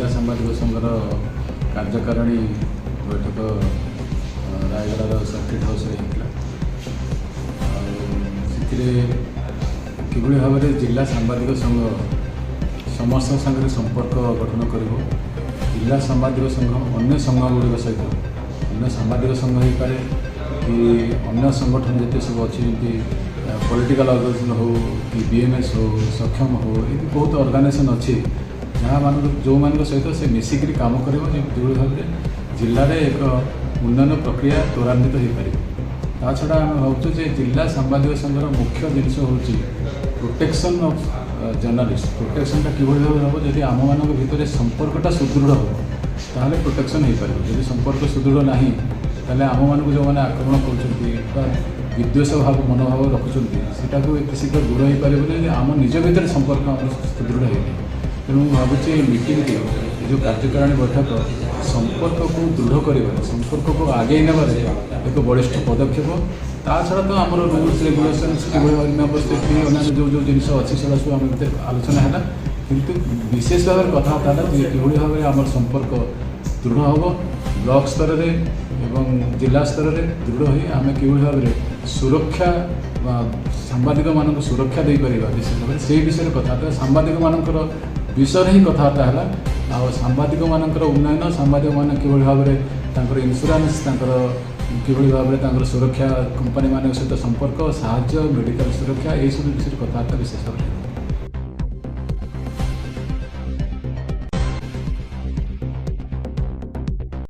जिला सांबादिक संघर कार्यकारिणी बैठक रायगढ़ सर्किट हाउस होता कि भाव में जिला सांबादिक संघ समस्त सागर संपर्क गठन कर जिला सांबादिक संघ अन्य संघ गुड़िक सहित अन्य सांबादिक संघ हो पाए कि अन्य संगठन जिते सब अच्छी पॉलिटिकल ऑर्गेनाइजेशन हो कि बीएमएस हो सक्षम हो ये बहुत ऑर्गेनाइजेशन अच्छी जहाँ मान जो मान सहित से मिसिक काम कर जो भाव में जिले में एक उन्नयन प्रक्रिया त्वरान्वित हो पार ता छड़ा आम भावुँ जिला सांबादिक संघर मुख्य जिनस हूँ प्रोटेक्शन ऑफ जर्नलिस्ट प्रोटेक्शनटा कि हम जब आम मान भितर संपर्कटा सुदृढ़ हो ताहले प्रोटेक्शन हो पार जब संपर्क सुदृढ़ ना ताहले आम मानक जो मैंने आक्रमण कर विद्वेष भाव मनोभाव रखुच्च से शीघ्र दूर हो पारे आम निज भर संपर्क आम सुदृढ़ हो तेणु भावुँ मीटिंग जो कार्यकारिणी बैठक संपर्क को दृढ़ कर संपर्क को आगे नेबार एक बलिष्ठ पदक्षेप ता छड़ा तो आम रूल्स रेगुलेशंस कि अन्य जो जो जिन अच्छी से सब आम आलोचना है किंतु विशेष भाव में कथबार्ता कि भाव में आम संपर्क दृढ़ हम ब्लॉक स्तर में जिला स्तर में दृढ़ हो आम कि भाव में सुरक्षा सांबादिक मान सुरक्षा दे पार विशेष भाव से विषय कथबार्ता सांबादिक मानकर विषय ही कथबार्ता है आ सांबादिक मानकर उन्नयन सांबादिक मान कि भाव में इन्शुरांस कि भाव में सुरक्षा कंपनी मान सहित संपर्क साहाय्य मेडिकल सुरक्षा यही सब विषय कथबार्ता विशेष भाव